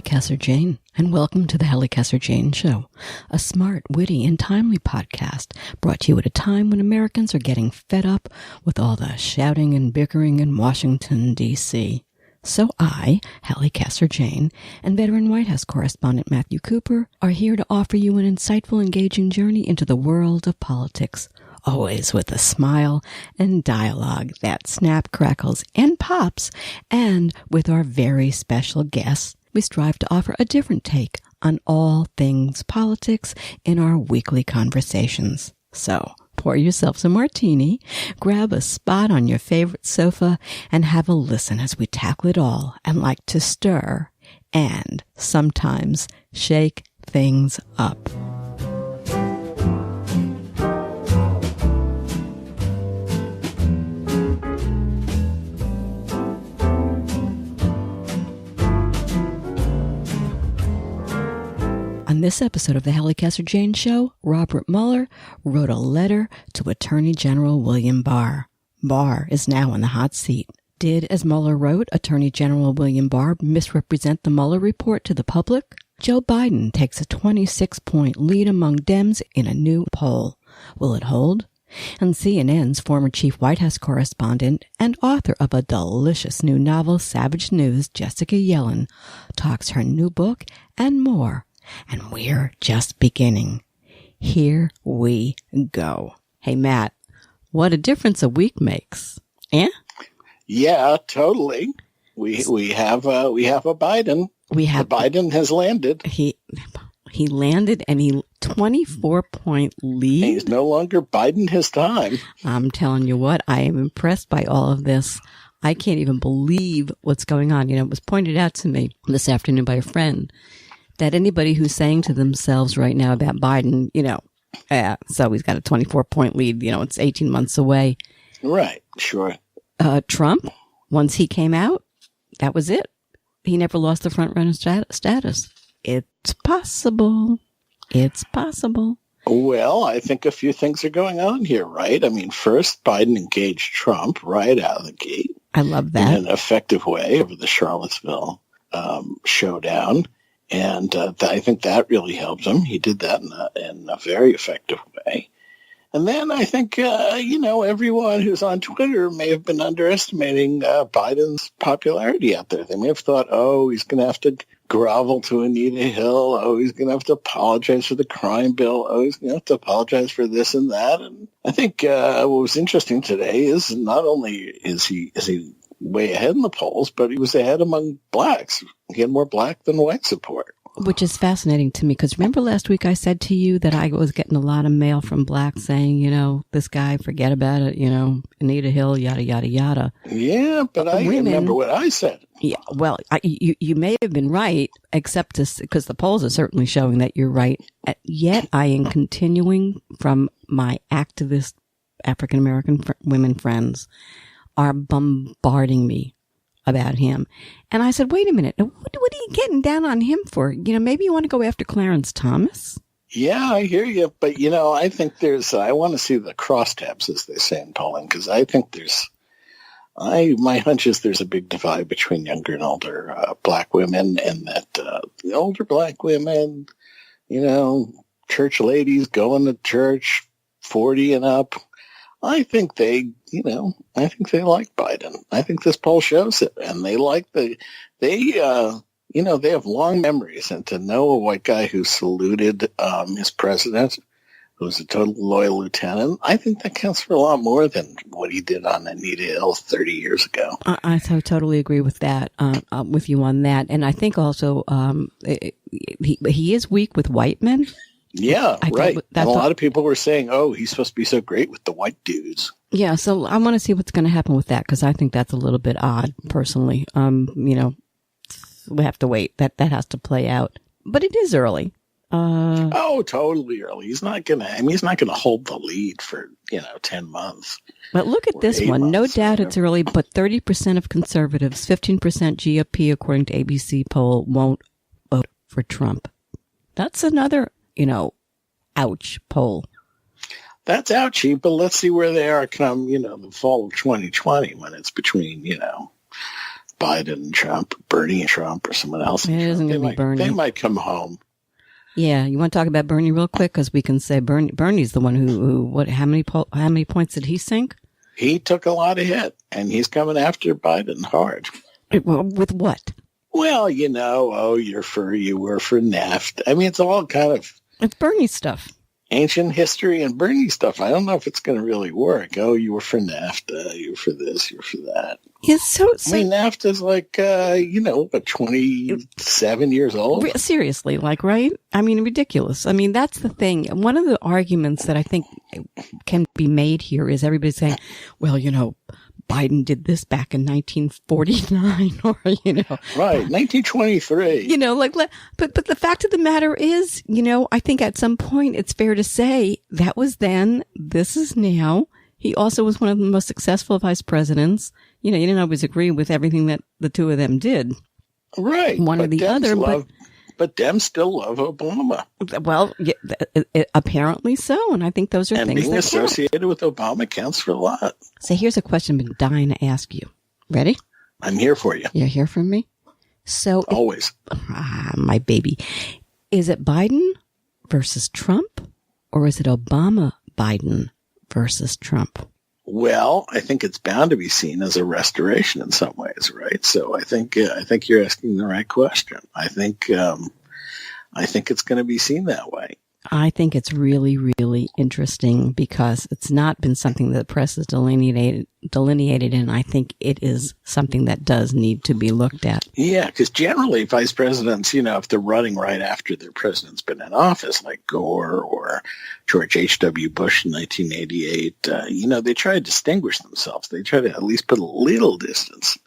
Casser-Jayne, and welcome to the Halli Casser-Jayne Show, a smart, witty, and timely podcast brought to you at a time when Americans are getting fed up with all the shouting and bickering in Washington, D.C. So I, Halli Casser-Jayne, and veteran White House correspondent Matthew Cooper are here to offer you an insightful, engaging journey into the world of politics, always with a smile and dialogue that snap, crackles, and pops. And with our very special guests, we strive to offer a different take on all things politics in our weekly conversations. So pour yourself some martini, grab a spot on your favorite sofa, and have a listen as we tackle it all and like to stir and sometimes shake things up. On this episode of the Halli Casser-Jayne Show, Robert Mueller wrote a letter to Attorney General William Barr. Barr is now in the hot seat. Did, as Mueller wrote, Attorney General William Barr misrepresent the Mueller Report to the public? Joe Biden takes a 26-point lead among Dems in a new poll. Will it hold? And CNN's former chief White House correspondent and author of a delicious new novel, Savage News, Jessica Yellin, talks her new book and more. And we're just beginning. Here we go. Hey, Matt, what a difference a week makes. Eh? Yeah, totally. We have a Biden. Biden has landed. He landed, and he 24-point lead. He's no longer Biden his time. I'm telling you what, I am impressed by all of this. I can't even believe what's going on. You know, it was pointed out to me this afternoon by a friend that anybody who's saying to themselves right now about Biden, so he's got a 24-point lead, it's 18 months away. Right, sure. Trump, once he came out, that was it. He never lost the front-runner status. It's possible. It's possible. Well, I think a few things are going on here, right? I mean, first, Biden engaged Trump right out of the gate. I love that. In an effective way over the Charlottesville showdown. And I think that really helped him. He did that in a very effective way. And then I think, everyone who's on Twitter may have been underestimating Biden's popularity out there. They may have thought, he's going to have to grovel to Anita Hill. He's going to have to apologize for the crime bill. He's going to have to apologize for this and that. And I think what was interesting today is not only is he way ahead in the polls, but he was ahead among blacks. He had more black than white support. Which is fascinating to me, because remember last week I said to you that I was getting a lot of mail from blacks saying, this guy, forget about it, Anita Hill, yada, yada, yada. Yeah, but I remember what I said. Yeah, well, you may have been right, except because the polls are certainly showing that you're right. Yet I am continuing from my activist African-American women friends are bombarding me about him. And I said, wait a minute, what are you getting down on him for? Maybe you want to go after Clarence Thomas? Yeah, I hear you. But, I think I want to see the crosstabs, as they say in polling, because I think my hunch is there's a big divide between younger and older black women, and that the older black women, church ladies going to church, 40 and up, I think they like Biden. I think this poll shows it, and they have long memories, and to know a white guy who saluted his president, who's a total loyal lieutenant, I think that counts for a lot more than what he did on Anita Hill 30 years ago. I totally agree with that, with you on that, and I think also he is weak with white men. Yeah, right. And a lot of people were saying, he's supposed to be so great with the white dudes. Yeah, so I want to see what's going to happen with that, because I think that's a little bit odd, personally. We have to wait. That has to play out. But it is early. Totally early. He's not going to hold the lead for, 10 months. But look at this one. Months, no doubt it's early, but 30% of conservatives, 15% GOP, according to ABC poll, won't vote for Trump. That's another ouch poll. That's ouchy, but let's see where they are come, the fall of 2020, when it's between, Biden and Trump, Bernie and Trump, or someone else. It isn't going to be Bernie. They might come home. Yeah, you want to talk about Bernie real quick, because we can say Bernie's the one who how many points did he sink? He took a lot of hit, and he's coming after Biden hard. With what? Well, you were for NAFTA. I mean, it's all kind of... It's Bernie stuff. Ancient history and Bernie stuff. I don't know if it's going to really work. Oh, you were for NAFTA. You were for this. You were for that. Yeah, so I mean, NAFTA's like, 27 years old. Seriously, right? I mean, ridiculous. I mean, that's the thing. One of the arguments that I think can be made here is everybody saying, well, Biden did this back in 1949 or, Right, 1923. But the fact of the matter is, I think at some point it's fair to say that was then, this is now. He also was one of the most successful vice presidents. You didn't always agree with everything that the two of them did. Right. One or the other, but Dems still love Obama. Well, apparently so, and I think those are things that being associated with Obama counts for a lot. So here's a question I've been dying to ask you. Ready? I'm here for you. You're here for me? So always. My baby. Is it Biden versus Trump, or is it Obama Biden versus Trump? Well, I think it's bound to be seen as a restoration in some ways, right? So I think you're asking the right question. I think it's going to be seen that way. I think it's really, really interesting because it's not been something that the press has delineated, and I think it is something that does need to be looked at. Yeah, because generally vice presidents, if they're running right after their president's been in office, like Gore or George H.W. Bush in 1988, they try to distinguish themselves. They try to at least put a little distance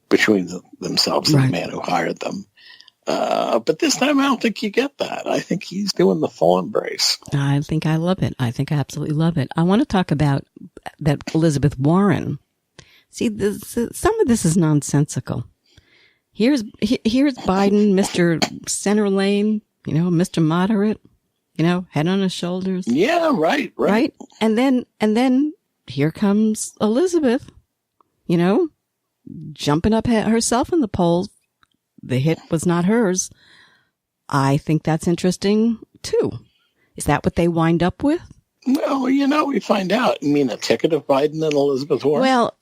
between themselves and the man who hired them. But this time I don't think you get that. I think he's doing the full embrace. I think I love it. I think I absolutely love it. I want to talk about that Elizabeth Warren. See, some of this is nonsensical. Here's Biden, Mr. Center Lane, Mr. Moderate, head on his shoulders. Yeah, right. Right. And then here comes Elizabeth, jumping up herself in the polls. The hit was not hers. I think that's interesting, too. Is that what they wind up with? Well, we find out. You mean a ticket of Biden and Elizabeth Warren? Well,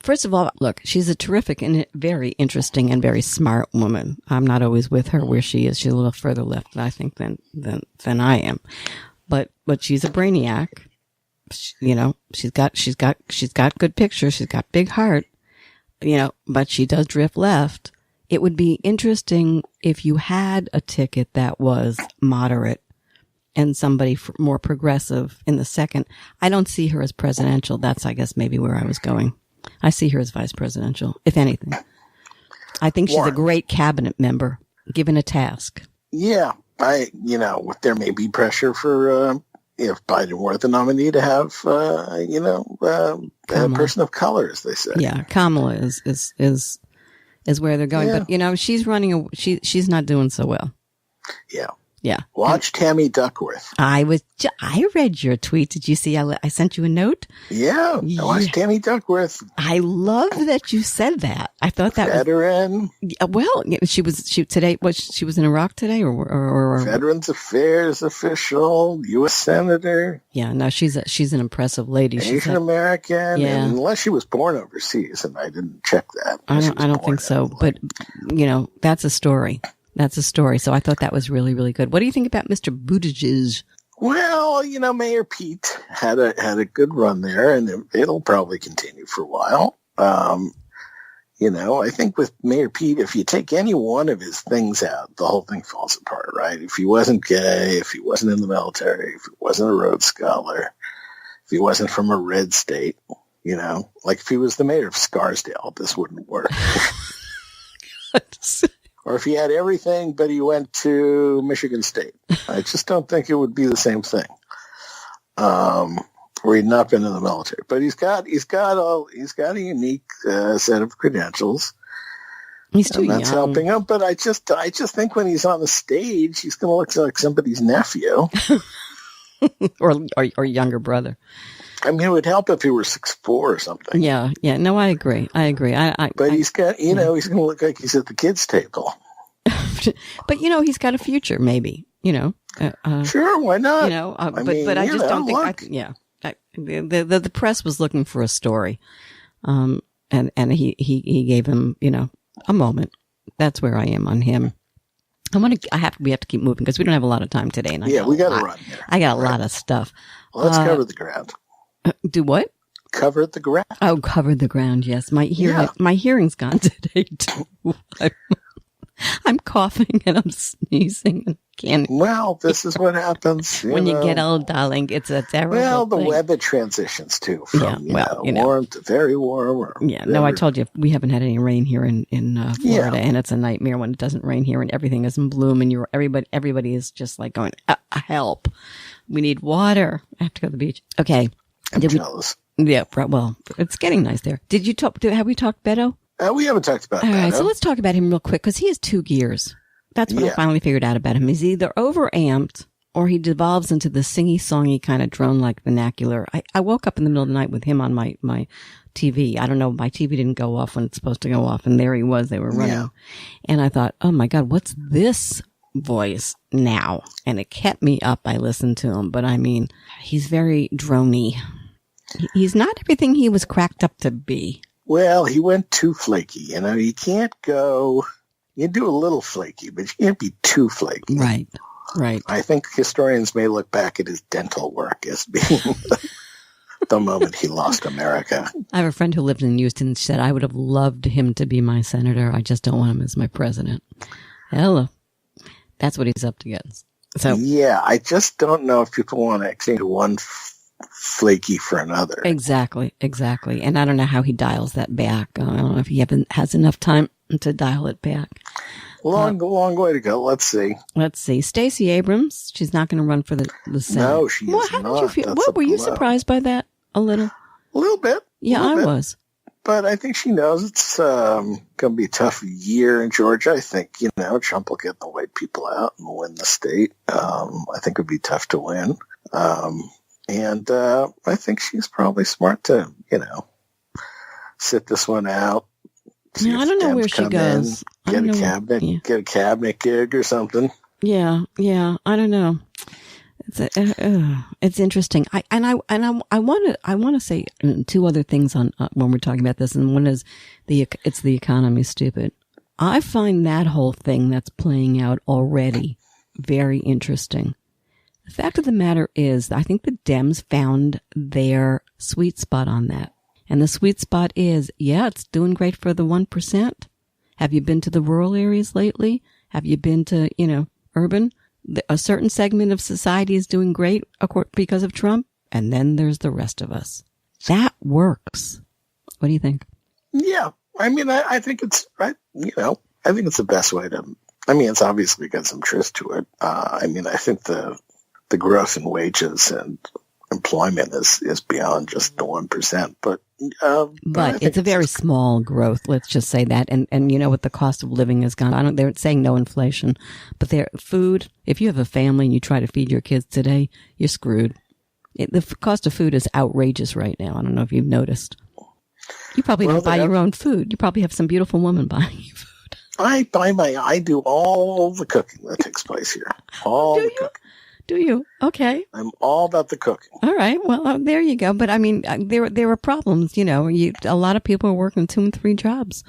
first of all, look, she's a terrific and very interesting and very smart woman. I'm not always with her where she is. She's a little further left, I think, than I am. But she's a brainiac. She's got good pictures. She's got big heart. But she does drift left. It would be interesting if you had a ticket that was moderate and somebody more progressive in the second. I don't see her as presidential. That's, I guess, maybe where I was going. I see her as vice presidential, if anything. I think she's a great cabinet member, given a task. Yeah. There may be pressure for, if Biden were the nominee, to have, a person of color, as they say. Yeah. Kamala is where they're going. Yeah. But, she's she's not doing so well. Yeah. Yeah. Watch Tammy Duckworth. I read your tweet. Did you see? I sent you a note. Yeah. I watched Tammy Duckworth. I love that you said that. I thought that veteran. Well, she was in Iraq today or Veterans Affairs official, U.S. Senator. Yeah. No, she's an impressive lady. Asian American. Yeah. Unless she was born overseas, and I didn't check that. I don't think so. But that's a story. That's a story. So I thought that was really, really good. What do you think about Mr. Buttigieg? Well, Mayor Pete had a good run there, and it'll probably continue for a while. I think with Mayor Pete, if you take any one of his things out, the whole thing falls apart, right? If he wasn't gay, if he wasn't in the military, if he wasn't a Rhodes Scholar, if he wasn't from a red state, like if he was the mayor of Scarsdale, this wouldn't work. Or if he had everything, but he went to Michigan State. I just don't think it would be the same thing. Or he'd not been in the military. But he's got a unique set of credentials. He's too young. That's helping him. But I just think when he's on the stage, he's going to look like somebody's nephew. or younger brother. I mean, it would help if he were 6'4" or something. Yeah. No, I agree. But he's got, he's going to look like he's at the kids' table. But he's got a future, maybe. Sure, why not? But I just don't think. The press was looking for a story, and he gave him a moment. That's where I am on him. We have to keep moving because we don't have a lot of time today. And we got to run here. I got a lot of stuff. Well, let's cover the ground. Do what? Cover the ground. Oh, cover the ground. Yes, my hearing's gone today too. I'm coughing and I'm sneezing and can't. Well, this is what happens when you get old, darling. It's a terrible thing. Well, the weather transitions too from warm to very warm. I told you we haven't had any rain here in Florida, and it's a nightmare when it doesn't rain here and everything is in bloom and everybody is just like going, help. We need water. I have to go to the beach. Okay. I'm jealous. Well, it's getting nice there. Have we talked Beto? We haven't talked about that. All right, so let's talk about him real quick because he has two gears. That's what I finally figured out about him. He's either overamped or he devolves into the singy-songy kind of drone-like vernacular. I woke up in the middle of the night with him on my TV. I don't know, my TV didn't go off when it's supposed to go off, and there he was. They were running. Yeah. And I thought, oh, my God, what's this voice now? And it kept me up. I listened to him. But, I mean, he's very drony. He's not everything he was cracked up to be. Well, he went too flaky. You can't go. You do a little flaky, but you can't be too flaky. Right. I think historians may look back at his dental work as being the moment he lost America. I have a friend who lived in Houston and said, I would have loved him to be my senator. I just don't want him as my president. Hello. That's what he's up against. So yeah, I just don't know if people want to exchange one flaky for another. Exactly. And I don't know how he dials that back. I don't know if he has enough time to dial it back. Long way to go. Let's see. Stacey Abrams, she's not going to run for the Senate. No, she is not. How did you feel? What, were you surprised by that? A little? A little bit. Yeah, I was. But I think she knows it's going to be a tough year in Georgia. I think, Trump will get the white people out and win the state. I think it would be tough to win. And I think she's probably smart to, sit this one out. Yeah, I don't know where she goes. Get a cabinet gig or something. Yeah, I don't know. It's interesting. I want to say two other things on when we're talking about this, and one is it's the economy, stupid. I find that whole thing that's playing out already very interesting. The fact of the matter is, I think the Dems found their sweet spot on that. And the sweet spot is, it's doing great for the 1%. Have you been to the rural areas lately? Have you been to, urban? A certain segment of society is doing great because of Trump. And then there's the rest of us. That works. What do you think? Yeah. I mean, I think it's right. I think it's the best way to, it's obviously got some truth to it. I think the growth in wages and employment is beyond just the 1%, but it's a very small growth. Let's just say that. And you know what, the cost of living has gone. They're saying no inflation, but food. If you have a family and you try to feed your kids today, you're screwed. The cost of food is outrageous right now. I don't know if you've noticed. You probably don't buy your own food. You probably have some beautiful woman buying you food. I do all the cooking that takes place here. All the cooking. Do you? Okay. I'm all about the cooking. All right. Well, there you go. But there are problems. A lot of people are working 2 and 3 jobs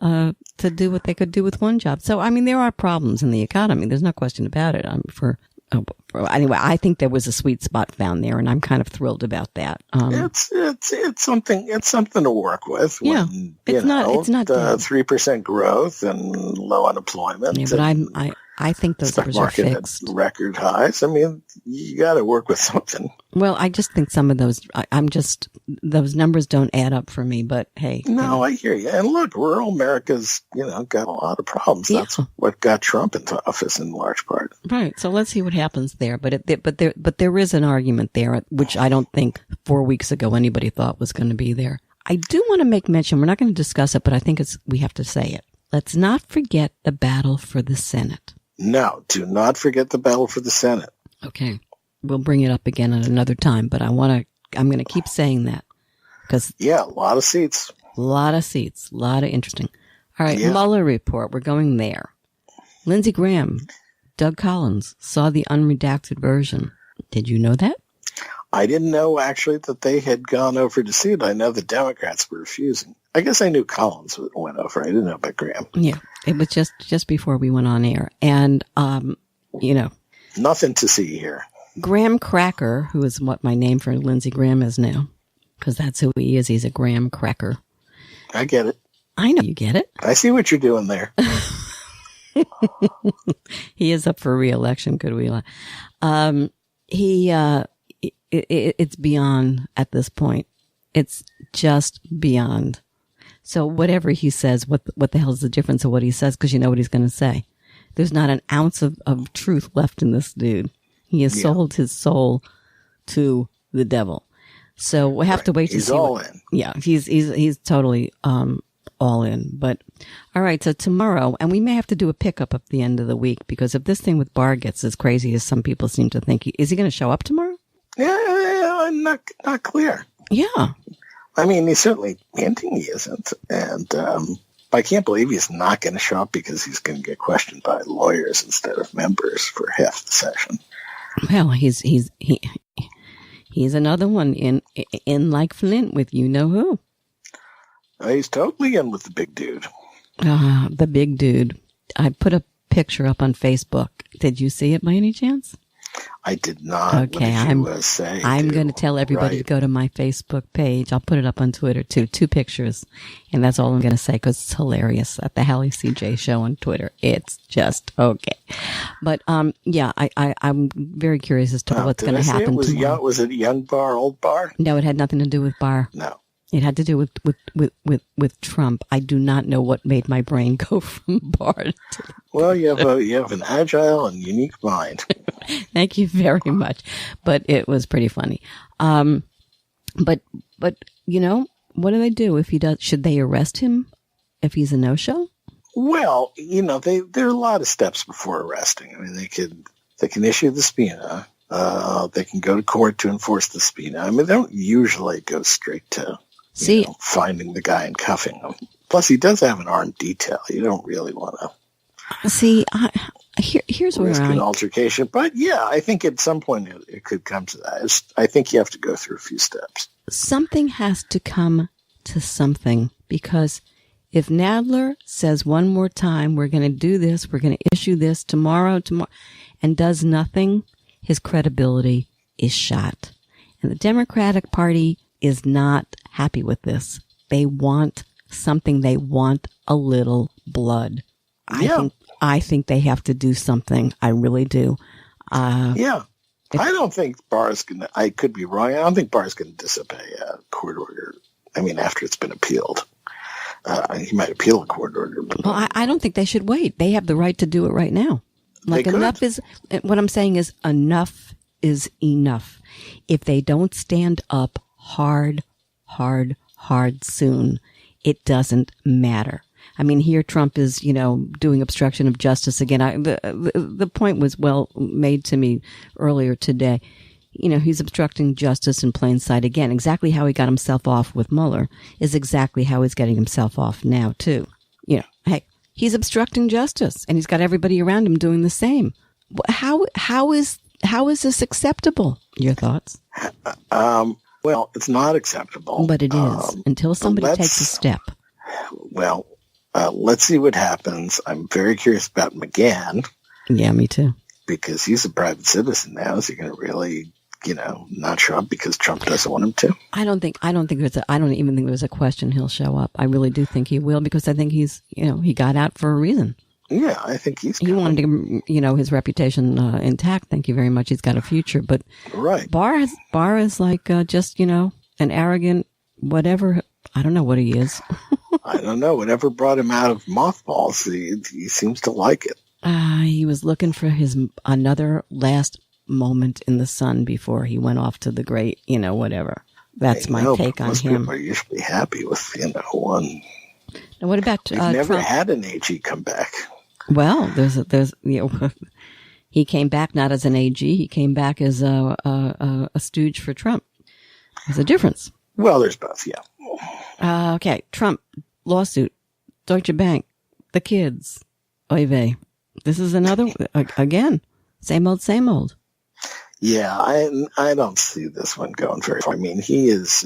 to do what they could do with one job. So there are problems in the economy. There's no question about it. Anyway, I think there was a sweet spot found there, and I'm kind of thrilled about that. It's something to work with. When, it's not 3% growth and low unemployment. Yeah, but I think those numbers are fixed. At record highs. You got to work with something. Well, I just think some of those, those numbers don't add up for me, but hey. No, I hear you. And look, rural America's, got a lot of problems. Yeah. That's what got Trump into office in large part. Right. So let's see what happens there. But there is an argument there, which I don't think 4 weeks ago anybody thought was going to be there. I do want to make mention, we're not going to discuss it, but I think we have to say it. Let's not forget the battle for the Senate. No, do not forget the battle for the Senate. Okay. We'll bring it up again at another time, but I want to I'm going to keep saying that because a lot of seats. A lot of seats. A lot of interesting. All right. Yeah. Mueller report. We're going there. Lindsey Graham, Doug Collins saw the unredacted version. Did you know that? I didn't know, actually, that they had gone over to see it. I know the Democrats were refusing. I guess I knew Collins went over. I didn't know about Graham. Yeah. It was just before we went on air. And, nothing to see here. Graham Cracker, who is what my name for Lindsey Graham is now, because that's who he is. He's a Graham Cracker. I get it. I know you get it. I see what you're doing there. He is up for re-election. Could we? It's beyond at this point. It's just beyond. So whatever he says, what the hell is the difference of what he says? Because you know what he's going to say. There's not an ounce of truth left in this dude. He has sold his soul to the devil. So we'll have to wait to see. He's all in. Yeah, he's totally all in. But all right, so tomorrow, and we may have to do a pickup at the end of the week because if this thing with Barr gets as crazy as some people seem to think, is he going to show up tomorrow? Yeah, not clear. Yeah. I mean, he's certainly hinting he isn't, and I can't believe he's not going to show up because he's going to get questioned by lawyers instead of members for half the session. Well, he's another one in like Flint with you know who. He's totally in with the big dude. The big dude. I put a picture up on Facebook. Did you see it by any chance? I did not. Okay, I'm going to tell everybody to go to my Facebook page. I'll put it up on Twitter too. 2 pictures, and that's all I'm going to say because it's hilarious. At the Halli CJ Show on Twitter, it's just okay. But I'm very curious as to what's going to happen tomorrow. Was it young Barr, old Barr? No, it had nothing to do with Barr. No. It had to do with Trump. I do not know what made my brain go from Barr to... Well, you have an agile and unique mind. Thank you very much. But it was pretty funny. But you know, what do they do if he does? Should they arrest him if he's a no-show? Well, you know, there are a lot of steps before arresting. I mean, they can issue the subpoena. They can go to court to enforce the subpoena. I mean, they don't usually go straight to finding the guy and cuffing him. Plus, he does have an armed detail. You don't really want to see. Here's where risk an altercation. But yeah, I think at some point it could come to that. I think you have to go through a few steps. Something has to come to something, because if Nadler says one more time, we're going to do this, we're going to issue this tomorrow, and does nothing, his credibility is shot. And the Democratic Party is not happy with this. They want something. They want a little blood. I think they have to do something. I really do. I don't think Barr's going to, I could be wrong, I don't think Barr's going to disobey a court order. I mean, after it's been appealed. He might appeal a court order. But I don't think they should wait. They have the right to do it right now. Like enough is, what I'm saying is enough is enough. If they don't stand up hard soon, it doesn't matter. I mean, here Trump is, doing obstruction of justice again. The point was well made to me earlier today. He's obstructing justice in plain sight again. Exactly how he got himself off with Mueller is exactly how he's getting himself off now too. Hey, he's obstructing justice, and he's got everybody around him doing the same. How is this acceptable? Your thoughts? Well, it's not acceptable. But it is, until somebody takes a step. Well, let's see what happens. I'm very curious about McGahn. Yeah, me too. Because he's a private citizen now. Is he going to really, not show up because Trump doesn't want him to? I don't even think there's a question he'll show up. I really do think he will, because I think he's, he got out for a reason. Yeah, I think he wanted to, his reputation intact. Thank you very much. He's got a future, but right. Barr is like just an arrogant whatever. I don't know what he is. I don't know. Whatever brought him out of mothballs, he seems to like it. He was looking for another last moment in the sun before he went off to the great, whatever. That's my take on him. Most people are usually happy with, one. Now, what about We've never Trump? Had an AG come back. Well, there's he came back not as an AG. He came back as a stooge for Trump. There's a difference. Well, there's both, yeah. Okay, Trump, lawsuit, Deutsche Bank, the kids, oy vey. This is another, again, same old, same old. Yeah, I don't see this one going very far. I mean, he is,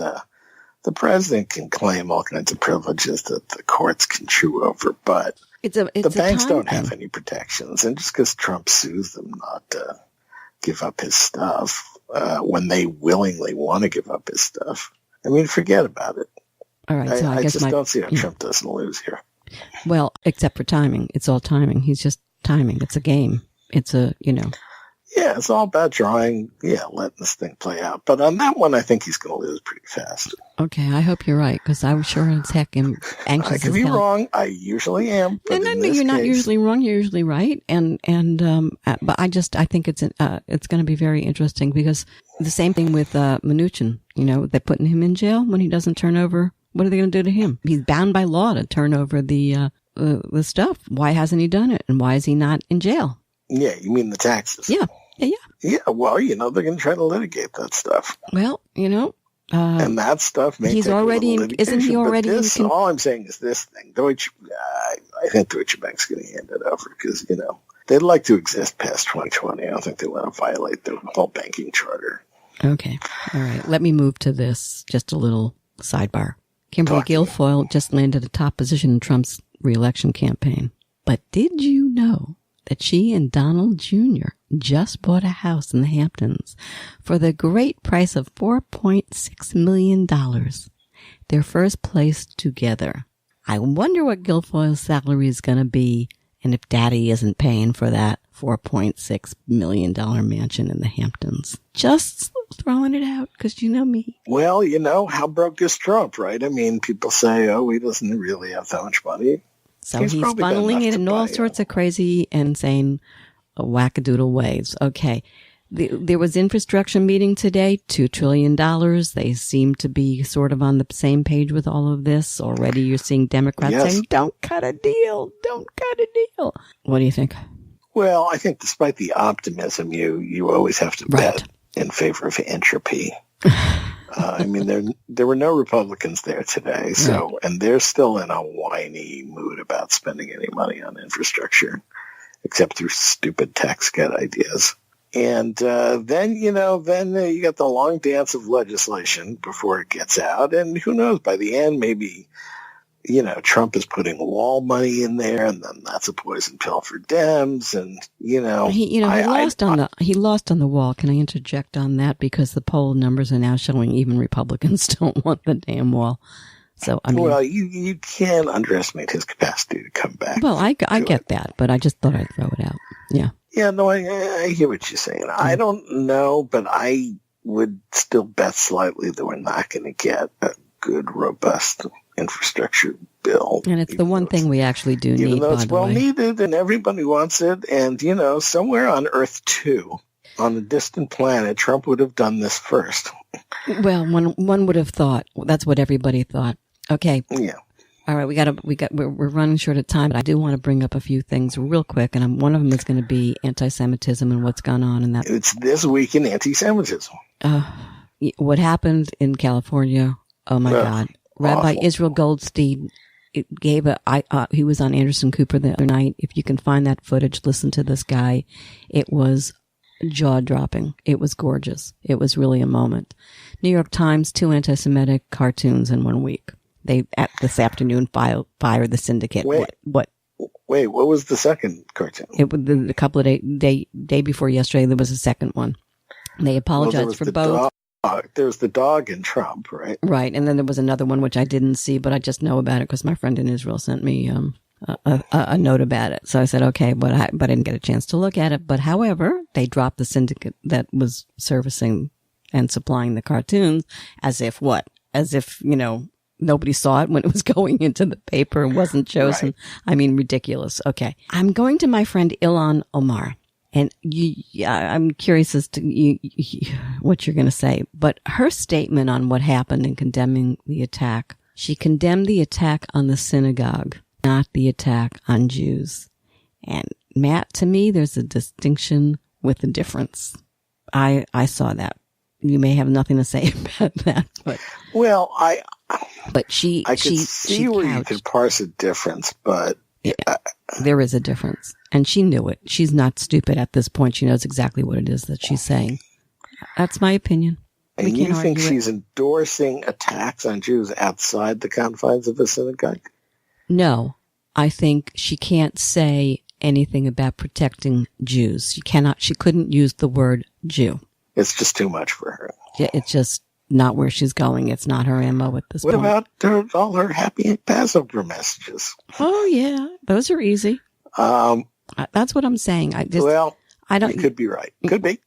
the president can claim all kinds of privileges that the courts can chew over, but the banks don't have any protections. And just because Trump sues them not to give up his stuff, when they willingly want to give up his stuff, I mean, forget about it. All right, so I just don't see how Trump doesn't lose here. Well, except for timing. It's all timing. He's just timing. It's a game. It's a, Yeah, it's all about letting this thing play out. But on that one, I think he's going to lose pretty fast. Okay, I hope you're right, because I was sure as heck am anxious I could be wrong. I usually am. No, you're not usually wrong. You're usually right. But I think it's going to be very interesting, because the same thing with Mnuchin. They're putting him in jail when he doesn't turn over. What are they going to do to him? He's bound by law to turn over the stuff. Why hasn't he done it? And why is he not in jail? Yeah, you mean the taxes? Yeah. Yeah, well, they're going to try to litigate that stuff. Well, and that stuff may he's take already a isn't he already but this, all I'm saying is this thing. I think Deutsche Bank's going to hand it over because, they'd like to exist past 2020. I don't think they want to violate their whole banking charter. Okay. All right. Let me move to this. Just a little sidebar. Kimberly Guilfoyle just landed a top position in Trump's re-election campaign. But did you know that she and Donald Jr. just bought a house in the Hamptons for the great price of $4.6 million? Their first place together. I wonder what Guilfoyle's salary is going to be, and if Daddy isn't paying for that $4.6 million mansion in the Hamptons. Just throwing it out, because you know me. Well, how broke is Trump, right? I mean, people say, he doesn't really have that much money. So he's funneling it in all sorts of crazy and insane wackadoodle ways. Okay. There was infrastructure meeting today, $2 trillion. They seem to be sort of on the same page with all of this. Already you're seeing Democrats saying, don't cut a deal. Don't cut a deal. What do you think? Well, I think despite the optimism, you always have to bet in favor of entropy. I mean, there were no Republicans there today, and they're still in a whiny mood about spending any money on infrastructure, except through stupid tax cut ideas. And then you got the long dance of legislation before it gets out, and who knows? By the end, maybe Trump is putting wall money in there, and then that's a poison pill for Dems. And he lost on the wall. Can I interject on that? Because the poll numbers are now showing even Republicans don't want the damn wall. So I mean, well, you can't underestimate his capacity to come back. Well, I get that, but I just thought I'd throw it out. Yeah. Yeah, no, I hear what you're saying. I don't know, but I would still bet slightly that we're not going to get a good, robust infrastructure bill. And it's the one thing we actually do need, even though it's well way. needed and everybody wants it. And, somewhere on Earth 2, on a distant planet, Trump would have done this first. Well, one would have thought. That's what everybody thought. Okay. Yeah. All right, we're running short of time, but I do want to bring up a few things real quick, and one of them is going to be anti-Semitism and what's gone on in that. It's This Week in Anti-Semitism. What happened in California? Oh my God! Rabbi Awful. Israel Goldstein gave he was on Anderson Cooper the other night. If you can find that footage, listen to this guy. It was jaw-dropping. It was gorgeous. It was really a moment. New York Times, 2 anti-Semitic cartoons in 1 week. They this afternoon fired the syndicate. What? Wait, what was the second cartoon? It was a couple of day before yesterday. There was a second one. They apologized for both. There was the dog in Trump, right? Right, and then there was another one which I didn't see, but I just know about it because my friend in Israel sent me a note about it. So I said, okay, but I didn't get a chance to look at it. But however, they dropped the syndicate that was servicing and supplying the cartoons as if nobody saw it when it was going into the paper and wasn't chosen. Right. I mean, ridiculous. Okay. I'm going to my friend Ilhan Omar, and I'm curious as to what you're going to say. But her statement on what happened in condemning the attack, she condemned the attack on the synagogue, not the attack on Jews. And Matt, to me, there's a distinction with a difference. I saw that. you may have nothing to say about that. But well, I could see where you could parse a difference, but there is a difference, and she knew it. She's not stupid at this point. She knows exactly what it is that she's saying. That's my opinion. And you think she's endorsing attacks on Jews outside the confines of a synagogue? No, I think she can't say anything about protecting Jews. She couldn't use the word Jew. It's just too much for her. Yeah, it's just not where she's going. It's not her MO at this point. What about all her happy Passover messages? Oh, yeah. Those are easy. That's what I'm saying. I don't. You could be right. Could be.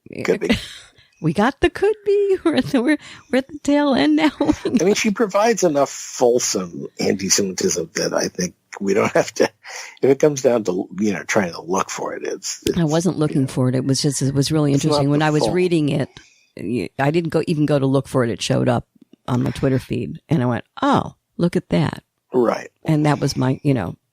We got the could be. We're at the tail end now. I mean, she provides enough fulsome anti-Semitism that I think we don't have to. If it comes down to trying to look for it, it's I wasn't looking for it. It was really interesting when I was reading it. I didn't even go to look for it. It showed up on my Twitter feed, and I went, "Oh, look at that!" Right. And that was my,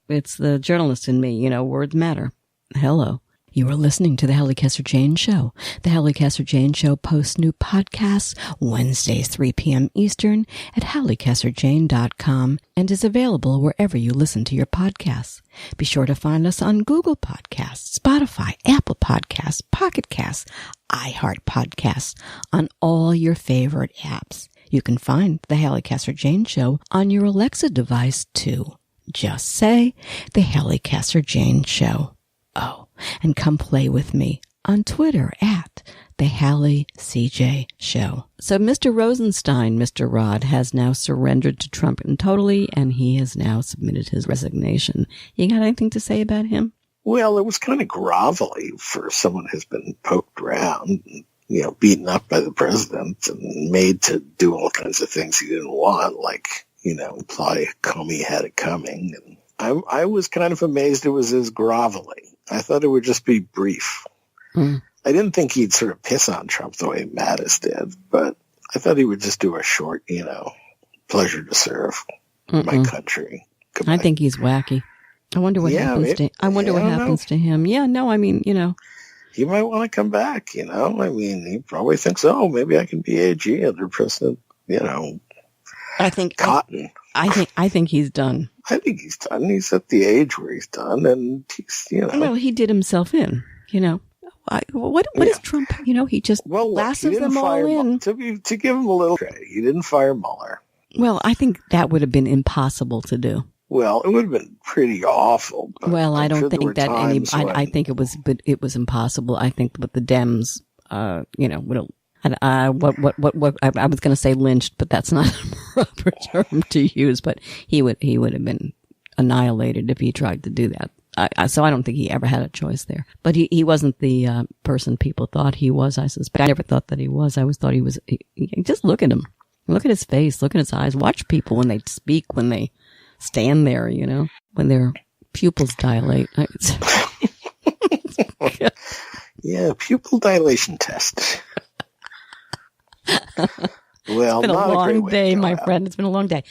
it's the journalist in me. Words matter. Hello. You are listening to the Halli Casser-Jayne Show. The Halli Casser-Jayne Show posts new podcasts Wednesdays, 3 p.m. Eastern at HalliCasser-Jayne.com and is available wherever you listen to your podcasts. Be sure to find us on Google Podcasts, Spotify, Apple Podcasts, Pocket Casts, iHeart Podcasts, on all your favorite apps. You can find the Halli Casser-Jayne Show on your Alexa device too. Just say the Halli Casser-Jayne Show. Oh, and come play with me on Twitter at the Halli CJ Show. So Mr. Rosenstein, Mr. Rod, has now surrendered to Trump totally, and he has now submitted his resignation. You got anything to say about him? Well, it was kind of grovelly for someone who's been poked around, beaten up by the president and made to do all kinds of things he didn't want, like, imply Comey had it coming. And I was kind of amazed it was as grovelly. I thought it would just be brief. I didn't think he'd sort of piss on Trump the way Mattis did, but I thought he would just do a short, pleasure to serve my country. I think he's wacky. I wonder what happens to him. Yeah, no, I mean, he might want to come back, I mean, he probably thinks, oh, maybe I can be AG under President, I think Cotton. I think he's done. I think he's done. He's at the age where he's done, and he's, Well, he did himself in, What is Trump? He just lasses them all in. To give him a little credit, he didn't fire Mueller. Well, I think that would have been impossible to do. Well, it would have been pretty awful. Well, I don't think that I think it was impossible. I think with the Dems, would have. I was going to say lynched, but that's not a proper term to use. But he would have been annihilated if he tried to do that. So I don't think he ever had a choice there. But he wasn't the person people thought he was. I suspect. I never thought that he was. I always thought he was. Just look at him. Look at his face. Look at his eyes. Watch people when they speak. When they stand there. When their pupils dilate. Yeah, pupil dilation test. Well, it's been a long day, my friend. It's been a long day.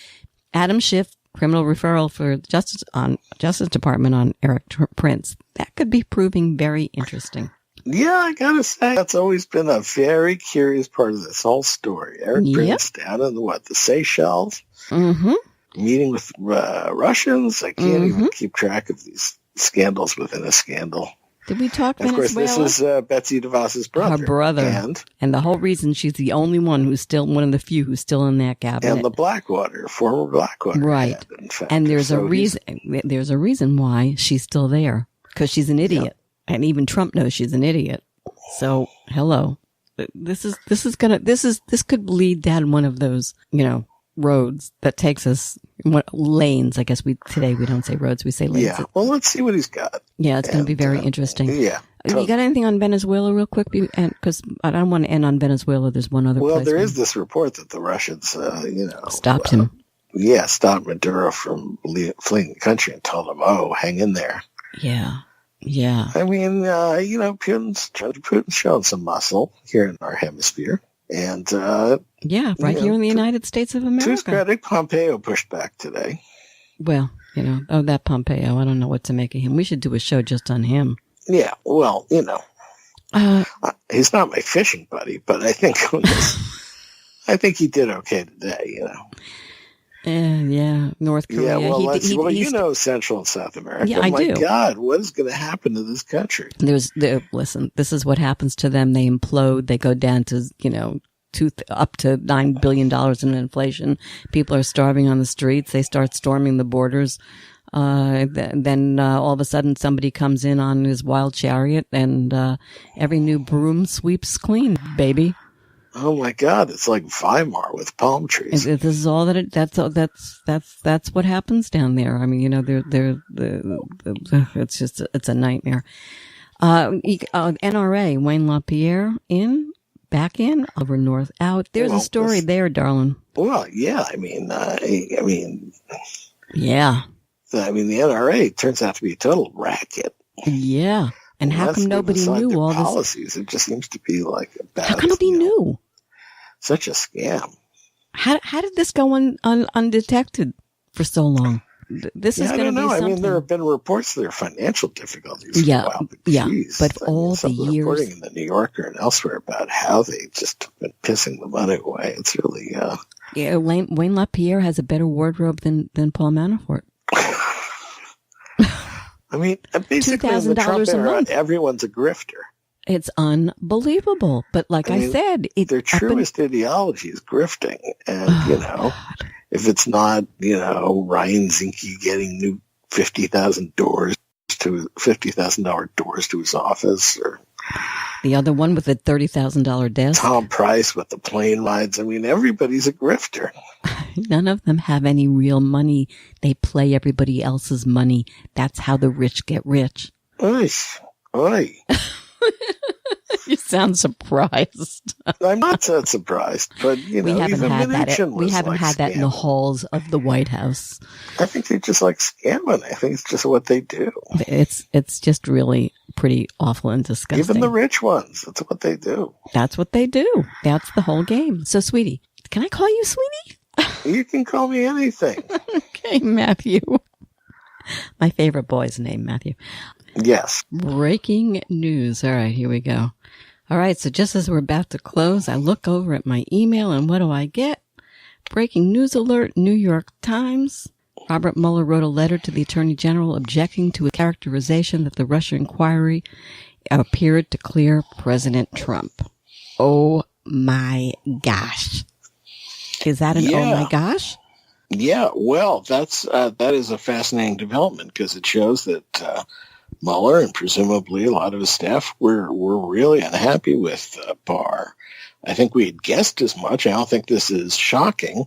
Adam Schiff, criminal referral for Justice Department on Eric Prince. That could be proving very interesting. Yeah, I gotta say, that's always been a very curious part of this whole story. Eric Prince down in the Seychelles, meeting with Russians. I can't even keep track of these scandals within a scandal. Did we talk Venezuela? Of course, this is Betsy DeVos's brother. Her brother. And the whole reason she's the only one who's still, one of the few who's still in that cabinet. And the former Blackwater. Right. Head, in fact. And there's a reason why she's still there. Because she's an idiot. Yep. And even Trump knows she's an idiot. So, hello. This could lead down one of those, roads that takes us, lanes. I guess today we don't say roads, we say lanes. Yeah. Well, let's see what he's got. Yeah, it's going to be very interesting. Yeah. You got anything on Venezuela real quick? Because I don't want to end on Venezuela. There's one other place. Well, there is this report that the Russians, stopped him. Yeah, stopped Maduro from fleeing the country and told him, oh, hang in there. Yeah. Yeah. I mean, Putin's shown some muscle here in our hemisphere. And, here in the United States of America. To his credit, Pompeo pushed back today. Well, that Pompeo, I don't know what to make of him. We should do a show just on him. Yeah, well, He's not my fishing buddy, but I think he did okay today. Yeah, North Korea. Yeah, well, Central and South America. Yeah, I do. My God, what is going to happen to this country? Listen, this is what happens to them. They implode. They go down to, up to $9 billion in inflation. People are starving on the streets. They start storming the borders. Then all of a sudden somebody comes in on his wild chariot and every new broom sweeps clean, baby. Oh my God! It's like Weimar with palm trees. This is all that's what happens down there. I mean, it's a nightmare. NRA Wayne LaPierre back in, over north out. There's a story there, darling. Well, yeah. Yeah. The NRA turns out to be a total racket. Yeah. And how come nobody knew all this? Policies? It just seems to be like how come nobody knew? Such a scam. How did this go undetected for so long? This is going to be something. I mean, there have been reports of their financial difficulties. Yeah, for a while, but all the years, reporting in the New Yorker and elsewhere about how they just have been pissing the money away. It's really yeah. Wayne LaPierre has a better wardrobe than Paul Manafort. I mean, basically, in the Trump era, everyone's a grifter. It's unbelievable. But like I said, their truest ideology is grifting. And, if it's not, Ryan Zinke getting new $50,000 doors to his office, or the other one with a $30,000 desk. Tom Price with the plane rides. I mean, everybody's a grifter. None of them have any real money. They play everybody else's money. That's how the rich get rich. Oy. You sound surprised. I'm not that surprised, but we haven't had that. We haven't had that in the halls of the White House. I think they just like scamming. I think it's just what they do. It's just really pretty awful and disgusting. Even the rich ones, that's what they do. That's what they do. That's the whole game. So, sweetie, can I call you sweetie? You can call me anything. Okay, Matthew. My favorite boy's name, Matthew. Yes. Breaking news. All right, here we go. All right, so just as we're about to close, I look over at my email, and what do I get? Breaking news alert, New York Times. Robert Mueller wrote a letter to the Attorney General objecting to a characterization that the Russia inquiry appeared to clear President Trump. Oh my gosh. Is that an oh my gosh? Yeah, well, that is a fascinating development because it shows that Mueller and presumably a lot of his staff were really unhappy with Barr. I think we had guessed as much. I don't think this is shocking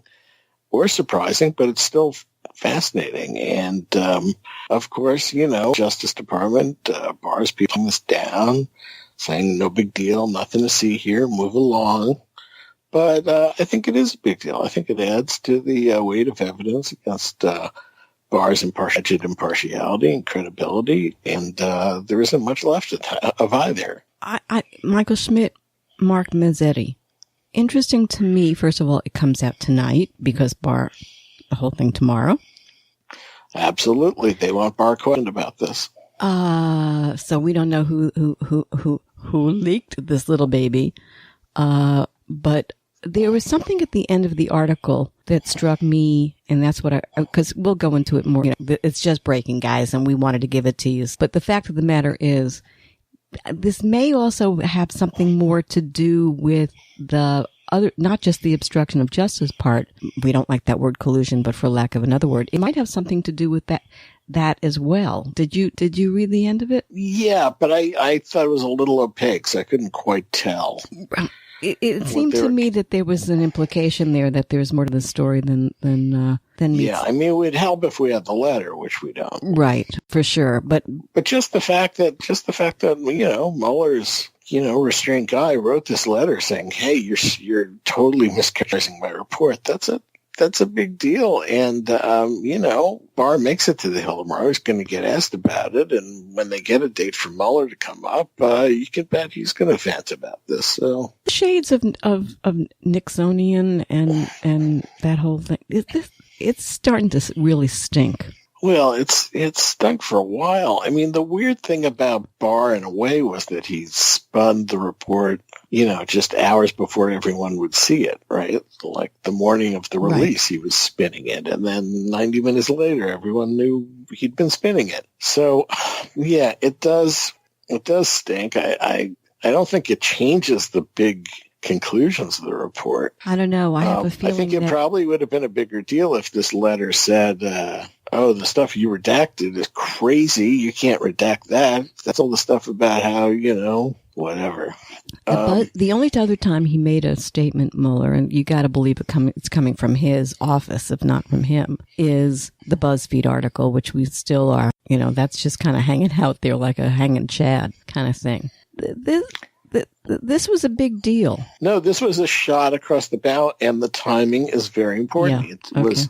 or surprising, but it's still fascinating. And of course, Justice Department, Barr's putting this down, saying no big deal, nothing to see here, move along. But I think it is a big deal. I think it adds to the weight of evidence against Barr's impartiality and credibility, and there isn't much left of either. Michael Schmidt, Mark Mazzetti. Interesting to me, first of all, it comes out tonight because Barr, the whole thing tomorrow. Absolutely. They want Barr questioned about this. So we don't know who leaked this little baby. But there was something at the end of the article that struck me, and that's what because we'll go into it more. It's just breaking, guys, and we wanted to give it to you. But the fact of the matter is, this may also have something more to do with the other, not just the obstruction of justice part. We don't like that word collusion, but for lack of another word, it might have something to do with that as well. Did you read the end of it? Yeah, but I thought it was a little opaque, so I couldn't quite tell. It seemed to me that there was an implication there that there's more to the story than meets. Yeah, I mean, it would help if we had the letter, which we don't. Right, for sure. But just the fact that Mueller's restrained guy wrote this letter saying, "Hey, you're totally mischaracterizing my report." That's a big deal. And, Barr makes it to the Hill tomorrow. He's going to get asked about it. And when they get a date for Mueller to come up, you can bet he's going to vent about this. So shades of Nixonian and that whole thing. It's starting to really stink. Well, it stunk for a while. I mean, the weird thing about Barr, in a way, was that he spun the report, just hours before everyone would see it, right? Like the morning of the release, He was spinning it. And then 90 minutes later, everyone knew he'd been spinning it. So, yeah, it does stink. I don't think it changes the big conclusions of the report. I don't know. I have a feeling I think it probably would have been a bigger deal if this letter said, the stuff you redacted is crazy. You can't redact that. That's all the stuff about how, whatever. But the only other time he made a statement, Mueller, and you got to believe it's coming from his office, if not from him, is the BuzzFeed article, which we still are, that's just kind of hanging out there like a hanging chad kind of thing. This was a big deal. No, this was a shot across the bow, and the timing is very important. Yeah.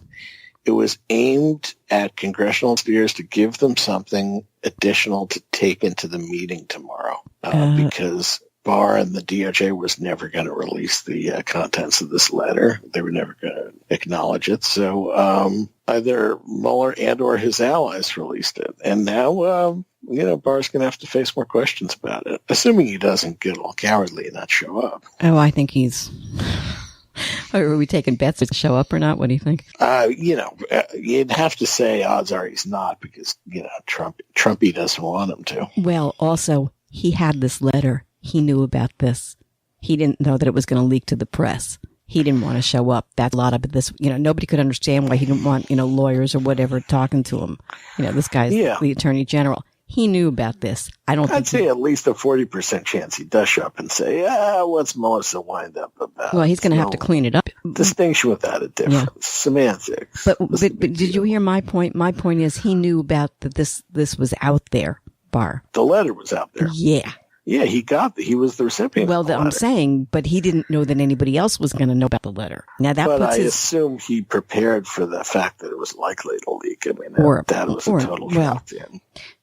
It was aimed at congressional spheres to give them something additional to take into the meeting tomorrow, because Barr and the DOJ was never going to release the contents of this letter. They were never going to acknowledge it. So either Mueller and or his allies released it. And now, Barr's going to have to face more questions about it, assuming he doesn't get all cowardly and not show up. Oh, I think he's... Are we taking bets to show up or not? What do you think? You'd have to say odds are he's not because, Trumpy doesn't want him to. Well, also, he had this letter. He knew about this. He didn't know that it was going to leak to the press. He didn't want to show up. That's a lot of this. Nobody could understand why he didn't want, lawyers or whatever talking to him. This guy's the Attorney General. He knew about this. I'd say at least a 40% chance he does show up and say, what's Melissa wind up about? Well, he's going to have to clean it up. Distinction without a difference. Yeah. Semantics. But did you hear my point? My point is he knew about that this was out there, Barr. The letter was out there. Yeah. Yeah, he was the recipient. Well, I'm saying, but he didn't know that anybody else was going to know about the letter. Now I assume he prepared for the fact that it was likely to leak. I mean, that was a total shock to him.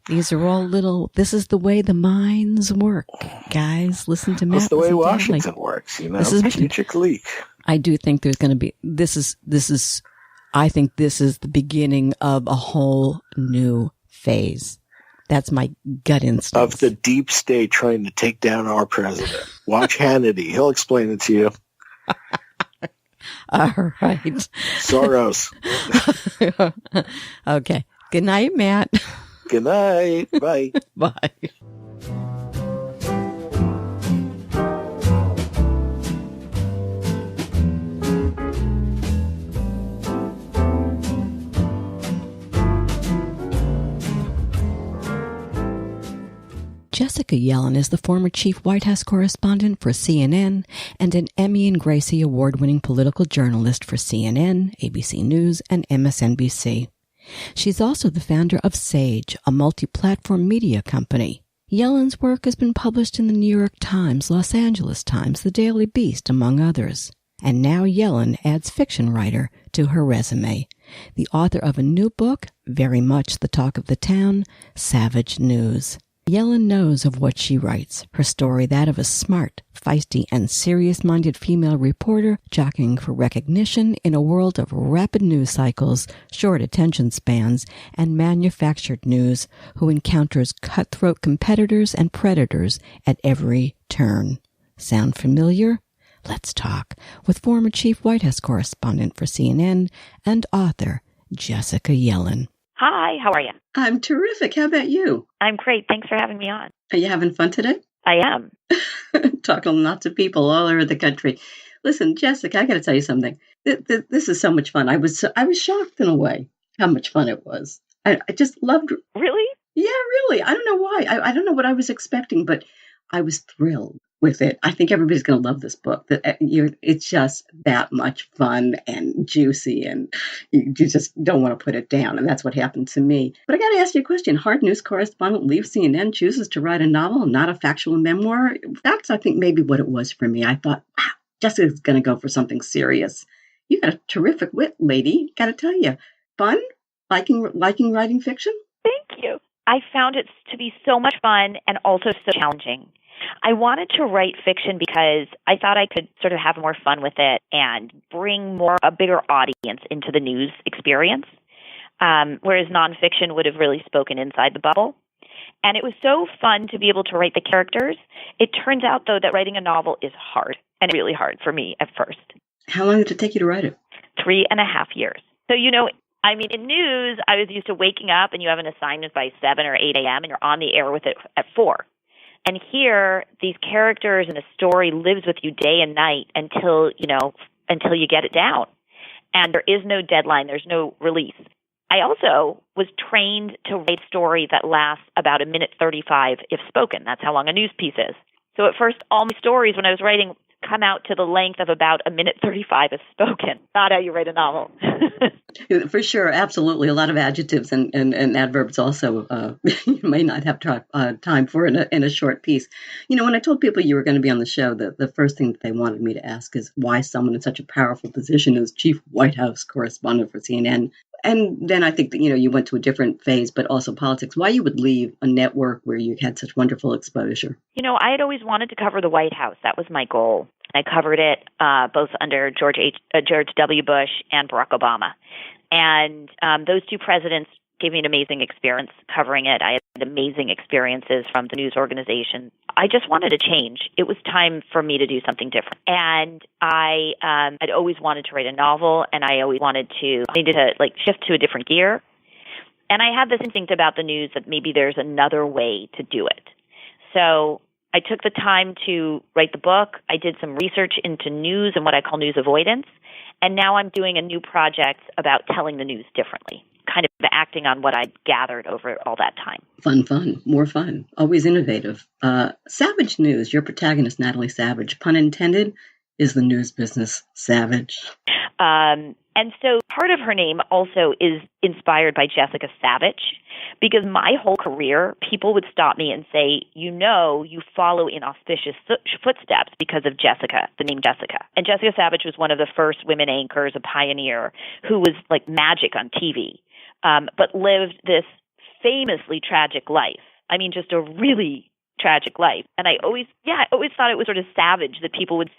These are all this is the way the minds work, guys. Listen to Matt. That's the way Washington works, This is strategic leak. I do think there's going to be, I think this is the beginning of a whole new phase. That's my gut instinct. Of the deep state trying to take down our president. Watch Hannity. He'll explain it to you. All right. Soros. Okay. Good night, Matt. Good night. Bye. Bye. Jessica Yellin is the former chief White House correspondent for CNN and an Emmy and Gracie award-winning political journalist for CNN, ABC News, and MSNBC. She's also the founder of Sage, a multi-platform media company. Yellin's work has been published in the New York Times, Los Angeles Times, The Daily Beast, among others. And now Yellin adds fiction writer to her resume, the author of a new book, very much the talk of the town, Savage News. Yellin knows of what she writes, her story that of a smart, feisty, and serious-minded female reporter jockeying for recognition in a world of rapid news cycles, short attention spans, and manufactured news, who encounters cutthroat competitors and predators at every turn. Sound familiar? Let's talk with former chief White House correspondent for CNN and author Jessica Yellin. Hi, how are you? I'm terrific. How about you? I'm great. Thanks for having me on. Are you having fun today? I am. Talking to lots of people all over the country. Listen, Jessica, I got to tell you something. This is so much fun. I was shocked in a way how much fun it was. I just loved. Really? Yeah, really. I don't know why. I don't know what I was expecting, but I was thrilled with it. I think everybody's going to love this book. It's just that much fun and juicy, and you just don't want to put it down. And that's what happened to me. But I got to ask you a question. Hard news correspondent leaves CNN, chooses to write a novel, not a factual memoir. That's, I think, maybe what it was for me. I thought, wow, Jessica's going to go for something serious. You got a terrific wit, lady. Got to tell you, fun, liking writing fiction. Thank you. I found it to be so much fun and also so challenging. I wanted to write fiction because I thought I could sort of have more fun with it and bring a bigger audience into the news experience. whereas nonfiction would have really spoken inside the bubble. And it was so fun to be able to write the characters. It turns out, though, that writing a novel is hard, and really hard for me at first. How long did it take you to write it? 3.5 years. So, in news, I was used to waking up and you have an assignment by 7 or 8 a.m. and you're on the air with it at 4. And here, these characters and the story lives with you day and night until you get it down. And there is no deadline. There's no release. I also was trained to write a story that lasts about 1:35 if spoken. That's how long a news piece is. So at first, all my stories when I was writing come out to the length of about 1:35 if spoken. Not how you write a novel. For sure, absolutely. A lot of adjectives and adverbs also you may not have time for in a short piece. When I told people you were going to be on the show, the first thing that they wanted me to ask is why someone in such a powerful position as chief White House correspondent for CNN. And then I think that, you went to a different phase, but also politics. Why you would leave a network where you had such wonderful exposure? I had always wanted to cover the White House. That was my goal. I covered it both under George W. Bush and Barack Obama. And those two presidents gave me an amazing experience covering it. I had amazing experiences from the news organization. I just wanted to change. It was time for me to do something different. And I'd always wanted to write a novel, and I always needed to shift to a different gear. And I had this instinct about the news that maybe there's another way to do it. So I took the time to write the book. I did some research into news and what I call news avoidance. And now I'm doing a new project about telling the news differently, kind of acting on what I'd gathered over all that time. Fun, more fun, always innovative. Savage News, your protagonist, Natalie Savage, pun intended, is the news business savage. And so part of her name also is inspired by Jessica Savage, because my whole career, people would stop me and say, you follow in auspicious footsteps because of Jessica, the name Jessica. And Jessica Savage was one of the first women anchors, a pioneer, who was like magic on TV, but lived this famously tragic life. I mean, just a really tragic life. And I always thought it was sort of savage that people would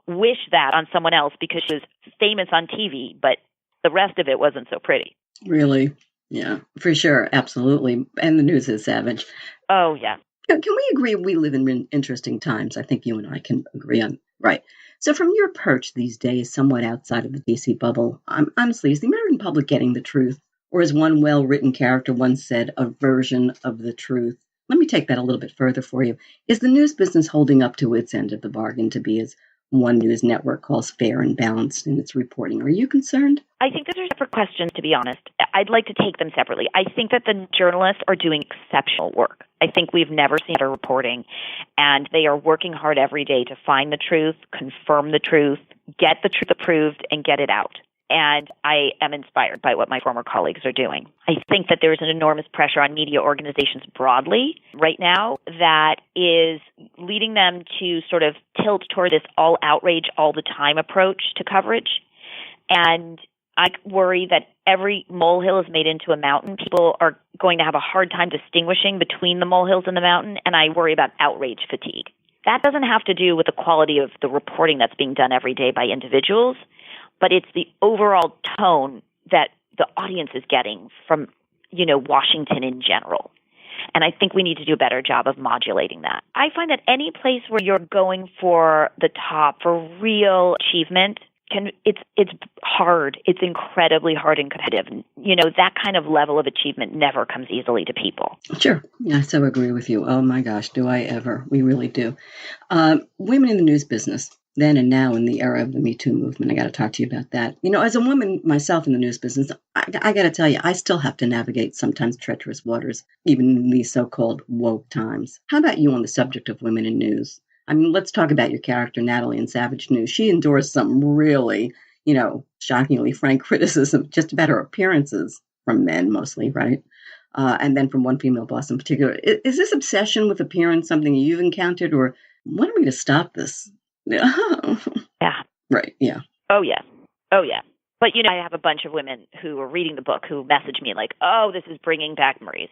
wish that on someone else because she was famous on TV, but the rest of it wasn't so pretty. Really? Yeah, for sure. Absolutely. And the news is savage. Oh, yeah. Can we agree we live in interesting times? I think you and I can agree on. Right. So from your perch these days, somewhat outside of the DC bubble, honestly, is the American public getting the truth? Or as one well-written character once said, a version of the truth? Let me take that a little bit further for you. Is the news business holding up to its end of the bargain to be as one news network calls fair and balanced in its reporting? Are you concerned? I think those are separate questions, to be honest. I'd like to take them separately. I think that the journalists are doing exceptional work. I think we've never seen better reporting, and they are working hard every day to find the truth, confirm the truth, get the truth approved, and get it out. And I am inspired by what my former colleagues are doing. I think that there's an enormous pressure on media organizations broadly right now that is leading them to sort of tilt toward this all outrage all the time approach to coverage. And I worry that every molehill is made into a mountain. People are going to have a hard time distinguishing between the molehills and the mountain, and I worry about outrage fatigue. That doesn't have to do with the quality of the reporting that's being done every day by individuals, but it's the overall tone that the audience is getting from, Washington in general. And I think we need to do a better job of modulating that. I find that any place where you're going for the top, for real achievement, it's hard. It's incredibly hard and competitive. That kind of level of achievement never comes easily to people. Sure. I so agree with you. Oh my gosh, do I ever. We really do. Women in the news business, then and now in the era of the Me Too movement. I got to talk to you about that. As a woman myself in the news business, I got to tell you, I still have to navigate sometimes treacherous waters, even in these so-called woke times. How about you on the subject of women in news? I mean, let's talk about your character, Natalie, in Savage News. She endures some really, shockingly frank criticism just about her appearances from men mostly, right? And then from one female boss in particular. Is this obsession with appearance something you've encountered, or when are we to stop this? Yeah. Right. Yeah. Oh, yeah. But, I have a bunch of women who are reading the book who message me like, oh, this is bringing back memories.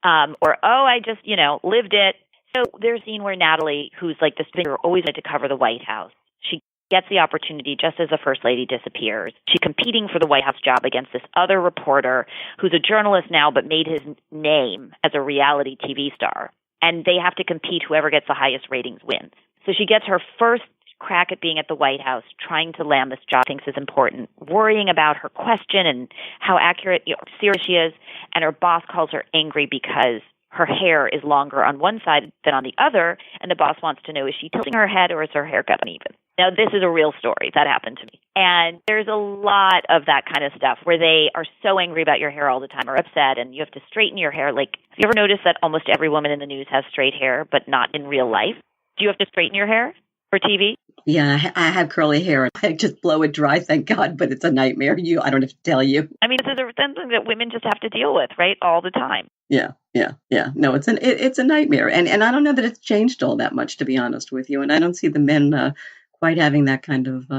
Or, oh, I just, lived it. So there's a scene where Natalie, who's like the spinner, always had to cover the White House. She gets the opportunity just as the First Lady disappears. She's competing for the White House job against this other reporter who's a journalist now but made his name as a reality TV star. And they have to compete. Whoever gets the highest ratings wins. So she gets her first crack at being at the White House, trying to land this job thinks is important, worrying about her question and how accurate, serious she is. And her boss calls her angry because her hair is longer on one side than on the other. And the boss wants to know, is she tilting her head or is her haircut uneven? Now, this is a real story. That happened to me. And there's a lot of that kind of stuff where they are so angry about your hair all the time or upset, and you have to straighten your hair. Like, have you ever noticed that almost every woman in the news has straight hair, but not in real life? Do you have to straighten your hair for TV? Yeah, I have curly hair. I just blow it dry, thank God, but it's a nightmare. I don't have to tell you. I mean, this is something that women just have to deal with, right, all the time. Yeah. No, it's a nightmare, and I don't know that it's changed all that much, to be honest with you. And I don't see the men quite having that kind of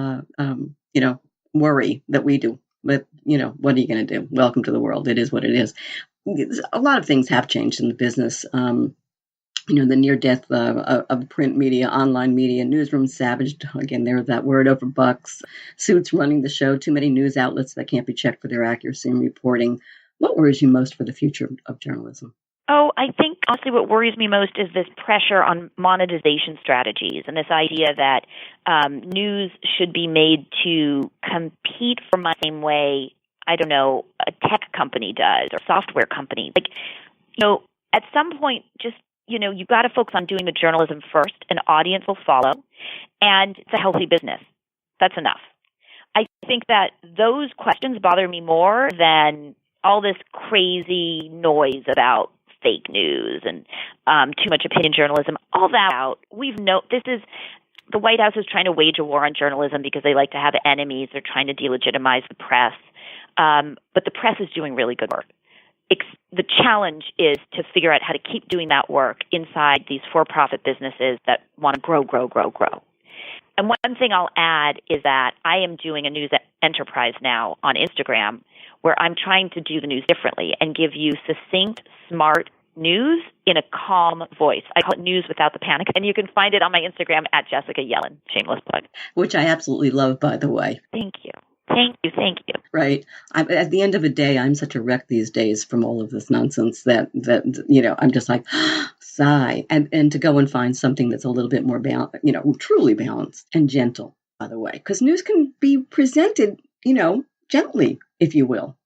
worry that we do. But what are you going to do? Welcome to the world. It is what it is. A lot of things have changed in the business. The near death of print media, online media, newsrooms savaged. Again, there's that word over bucks. Suits running the show. Too many news outlets that can't be checked for their accuracy in reporting. What worries you most for the future of journalism? Oh, I think honestly what worries me most is this pressure on monetization strategies and this idea that news should be made to compete for money the same way, I don't know, a tech company does or a software company. At some point, just, you've got to focus on doing the journalism first. An audience will follow, and it's a healthy business. That's enough. I think that those questions bother me more than all this crazy noise about fake news and too much opinion journalism, all that out. The White House is trying to wage a war on journalism because they like to have enemies. They're trying to delegitimize the press. But the press is doing really good work. The challenge is to figure out how to keep doing that work inside these for-profit businesses that want to grow. And one thing I'll add is that I am doing a news enterprise now on Instagram where I'm trying to do the news differently and give you succinct, smart news in a calm voice. I call it news without the panic. And you can find it on my Instagram at Jessica Yellin. Shameless plug. Which I absolutely love, by the way. Thank you. Right. At the end of the day, I'm such a wreck these days from all of this nonsense that I'm just like, sigh. And to go and find something that's a little bit more truly balanced and gentle, by the way. Because news can be presented, gently, if you will.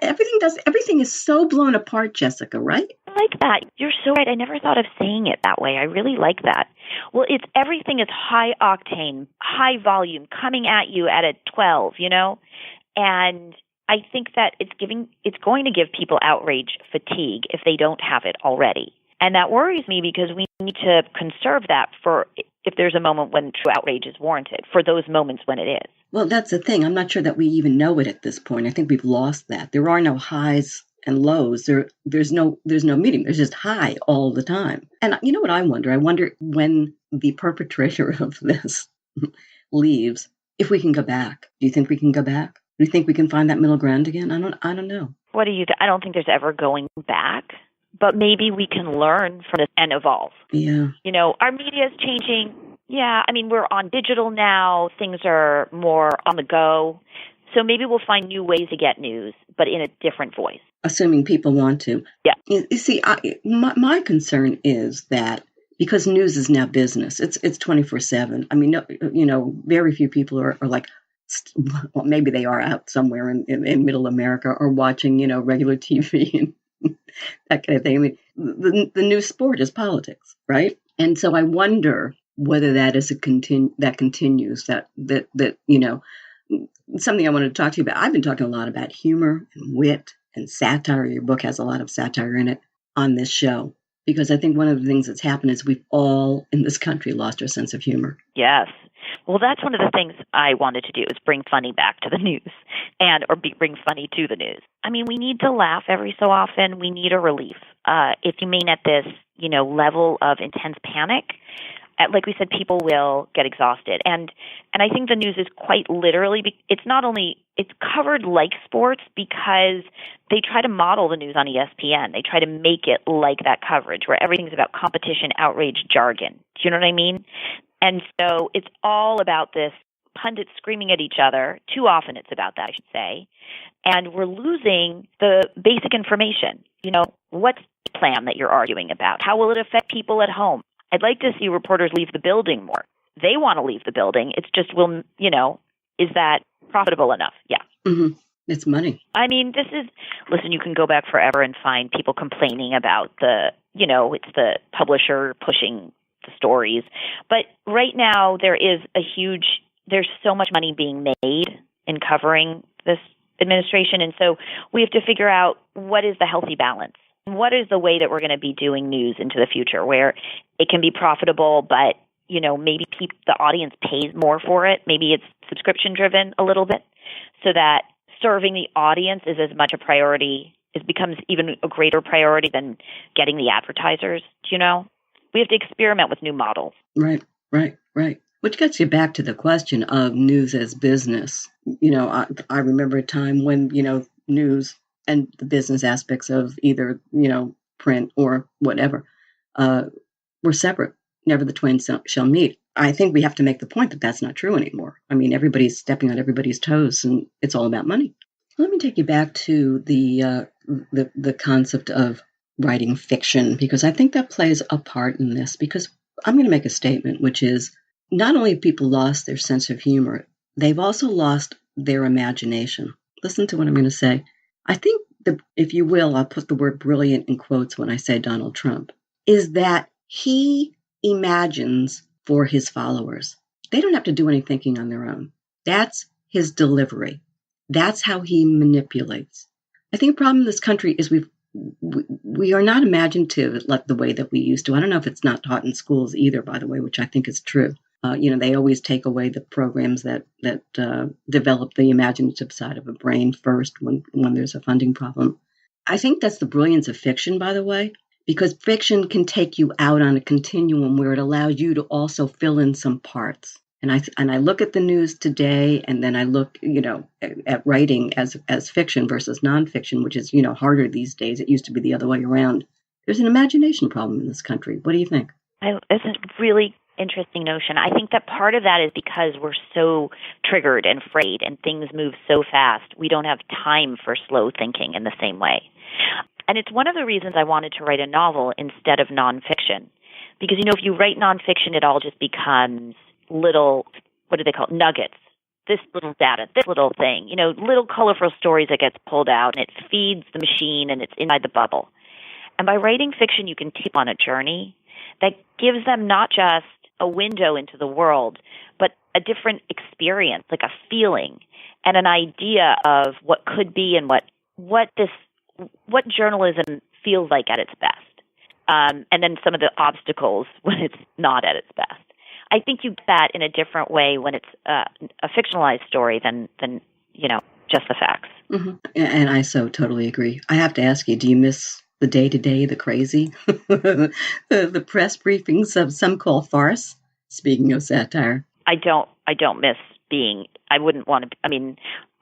Everything is so blown apart, Jessica, right? I like that. You're so right. I never thought of saying it that way. I really like that. Well, everything is high octane, high volume, coming at you at a 12, and I think that it's going to give people outrage fatigue if they don't have it already. And that worries me because we need to conserve that for if there's a moment when true outrage is warranted, for those moments when it is. Well, that's the thing. I'm not sure that we even know it at this point. I think we've lost that. There are no highs and lows. There's no medium. There's just high all the time. And you know what I wonder? I wonder when the perpetrator of this leaves, if we can go back. Do you think we can go back? Do you think we can find that middle ground again? I don't know. What do you I don't think there's ever going back. But maybe we can learn from this and evolve. Yeah. Our media is changing. Yeah, I mean, we're on digital now. Things are more on the go. So maybe we'll find new ways to get news, but in a different voice. Assuming people want to. Yeah. You see, my concern is that because news is now business, it's 24/7. I mean, very few people are like, well, maybe they are out somewhere in middle America or watching, regular TV and that kind of thing. I mean, the new sport is politics, right? And so I wonder whether that is that continues. That something I wanted to talk to you about. I've been talking a lot about humor and wit and satire. Your book has a lot of satire in it on this show because I think one of the things that's happened is we've all in this country lost our sense of humor. Yes. Well, that's one of the things I wanted to do is bring funny back to the news bring funny to the news. I mean, we need to laugh every so often. We need a relief. If you mean at this, level of intense panic, like we said, people will get exhausted. And I think the news is quite literally, it's covered like sports because they try to model the news on ESPN. They try to make it like that coverage where everything's about competition, outrage, jargon. Do you know what I mean? And so it's all about this pundits screaming at each other. Too often it's about that, I should say. And we're losing the basic information. What's the plan that you're arguing about? How will it affect people at home? I'd like to see reporters leave the building more. They want to leave the building. It's just, is that profitable enough? Yeah. Mm-hmm. It's money. I mean, listen, you can go back forever and find people complaining about it's the publisher pushing the stories. But right now there's so much money being made in covering this administration. And so we have to figure out what is the healthy balance. What is the way that we're going to be doing news into the future where it can be profitable, but, maybe the audience pays more for it. Maybe it's subscription driven a little bit so that serving the audience is as much a priority. It becomes even a greater priority than getting the advertisers. We have to experiment with new models. Right. Which gets you back to the question of news as business. I remember a time when, news and the business aspects of either, print or whatever, were separate. Never the twain shall meet. I think we have to make the point that that's not true anymore. I mean, everybody's stepping on everybody's toes, and it's all about money. Let me take you back to the concept of writing fiction, because I think that plays a part in this. Because I'm going to make a statement, which is not only have people lost their sense of humor, they've also lost their imagination. Listen to what I'm going to say. I think, if you will, I'll put the word brilliant in quotes when I say Donald Trump, is that he imagines for his followers. They don't have to do any thinking on their own. That's his delivery. That's how he manipulates. I think the problem in this country is we are not imaginative like the way that we used to. I don't know if it's not taught in schools either, by the way, which I think is true. They always take away the programs that develop the imaginative side of a brain first when there's a funding problem. I think that's the brilliance of fiction, by the way, because fiction can take you out on a continuum where it allows you to also fill in some parts. And I look at the news today, and then I look, at writing as fiction versus nonfiction, which is, harder these days. It used to be the other way around. There's an imagination problem in this country. What do you think? It's a really interesting notion. I think that part of that is because we're so triggered and afraid, and things move so fast. We don't have time for slow thinking in the same way. And it's one of the reasons I wanted to write a novel instead of nonfiction. Because, if you write nonfiction, it all just becomes little, what do they call it, nuggets. This little data, this little thing, little colorful stories that gets pulled out, and it feeds the machine, and it's inside the bubble. And by writing fiction, you can take on a journey that gives them not just a window into the world, but a different experience, like a feeling and an idea of what could be and what journalism feels like at its best. And then some of the obstacles when it's not at its best. I think you get that in a different way when it's a fictionalized story than just the facts. Mm-hmm. And I so totally agree. I have to ask you, do you miss the day-to-day, the crazy, the press briefings of some call farce? Speaking of satire, I don't miss being. I wouldn't want to. I mean,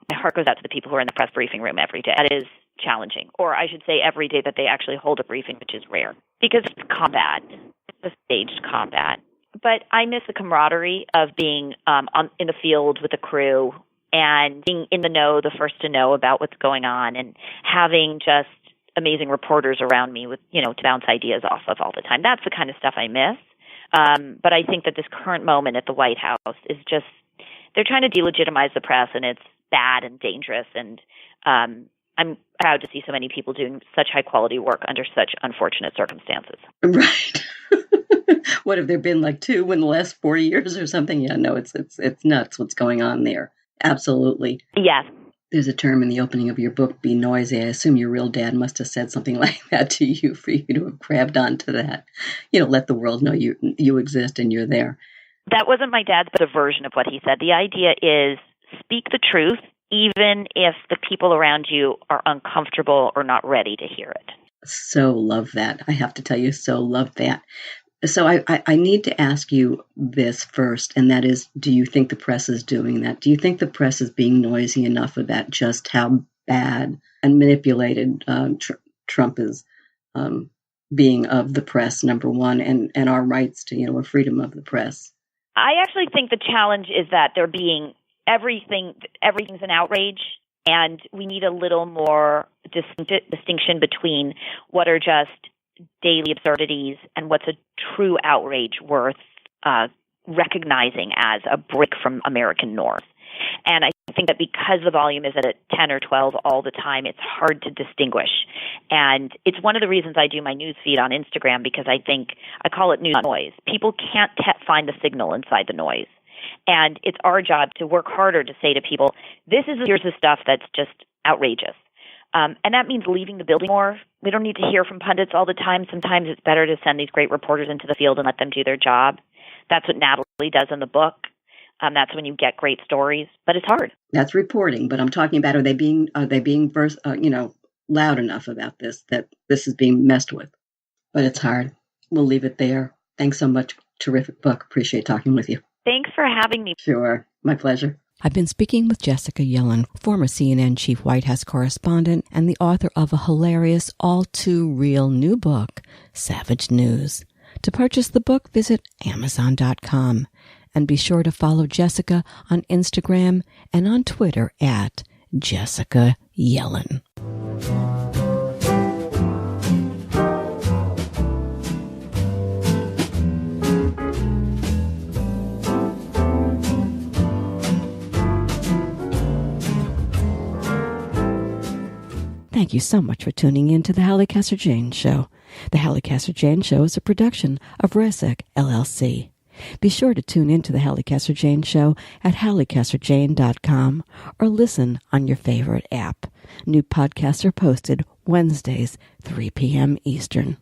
my heart goes out to the people who are in the press briefing room every day. That is challenging, or I should say, every day that they actually hold a briefing, which is rare because it's combat, it's a staged combat. But I miss the camaraderie of being in the field with the crew and being in the know, the first to know about what's going on, and having just amazing reporters around me with, to bounce ideas off of all the time. That's the kind of stuff I miss. But I think that this current moment at the White House is just, they're trying to delegitimize the press, and it's bad and dangerous. And I'm proud to see so many people doing such high quality work under such unfortunate circumstances. Right. What have there been, like 2 in the last 40 years or something? Yeah, no, it's nuts what's going on there. Absolutely. Yes. There's a term in the opening of your book, be noisy. I assume your real dad must have said something like that to you for you to have grabbed onto that. Let the world know you exist and you're there. That wasn't my dad's, but a version of what he said. The idea is speak the truth, even if the people around you are uncomfortable or not ready to hear it. So love that. I have to tell you, so love that. So I need to ask you this first, and that is, do you think the press is doing that? Do you think the press is being noisy enough about just how bad and manipulated Trump is being of the press, number one, and our rights to, a freedom of the press? I actually think the challenge is that everything's an outrage, and we need a little more distinction between what are just daily absurdities and what's a true outrage worth recognizing as a break from American norms. And I think that because the volume is at a 10 or 12 all the time, it's hard to distinguish. And it's one of the reasons I do my news feed on Instagram, because I call it news noise. People can't find the signal inside the noise. And it's our job to work harder to say to people, here's the stuff that's just outrageous. And that means leaving the building more. We don't need to hear from pundits all the time. Sometimes it's better to send these great reporters into the field and let them do their job. That's what Natalie does in the book. That's when you get great stories, but it's hard. That's reporting, but I'm talking about, are they being loud enough about this, that this is being messed with? But it's hard. We'll leave it there. Thanks so much. Terrific book. Appreciate talking with you. Thanks for having me. Sure. My pleasure. I've been speaking with Jessica Yellin, former CNN chief White House correspondent and the author of a hilarious, all too real new book, Savage News. To purchase the book, visit Amazon.com. And be sure to follow Jessica on Instagram and on Twitter at Jessica Yellin. Thank you so much for tuning in to the Halli Casser-Jayne Show. The Halli Casser-Jayne Show is a production of Resec, LLC. Be sure to tune in to the Halli Casser-Jayne Show at HalliCasserJayne.com or listen on your favorite app. New podcasts are posted Wednesdays, 3 p.m. Eastern.